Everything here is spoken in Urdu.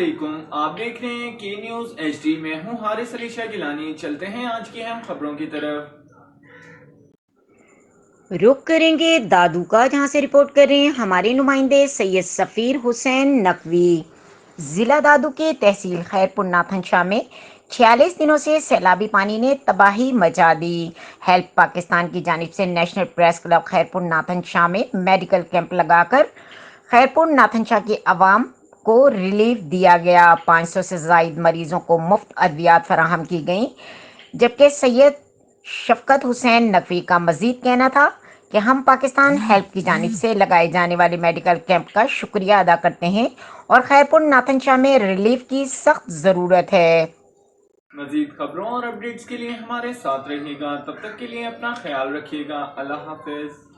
علیکم، آپ دیکھ رہے ہیں کی نیوز ایچ ڈی۔ میں ہوں حارث علی شاہ گیلانی۔ چلتے ہیں آج کی اہم خبروں کی طرف۔ رخ کریں گے دادو کا، جہاں سے رپورٹ کر رہے ہیں ہمارے نمائندے سید سفیر حسین نقوی۔ ضلع دادو کے تحصیل خیرپور ناتھن شاہ میں 46 دنوں سے سیلابی پانی نے تباہی مچا دی۔ ہیلپ پاکستان کی جانب سے national press club Khairpur Nathan Shah میں میڈیکل کیمپ لگا کر خیرپور ناتھن شاہ کی عوام کو ریلیف دیا گیا۔ 500 سے زائد مریضوں کو مفت ادویات فراہم کی گئیں، جبکہ سید شفقت حسین نقوی کا مزید کہنا تھا کہ ہم پاکستان ہیلپ کی جانب سے لگائے جانے والے میڈیکل کیمپ کا شکریہ ادا کرتے ہیں اور خیرپور ناتھن شاہ میں ریلیف کی سخت ضرورت ہے۔ مزید خبروں اور اپڈیٹس کے لیے ہمارے ساتھ رہیے گا۔ تب تک کے لیے اپنا خیال رکھیے گا۔ اللہ حافظ۔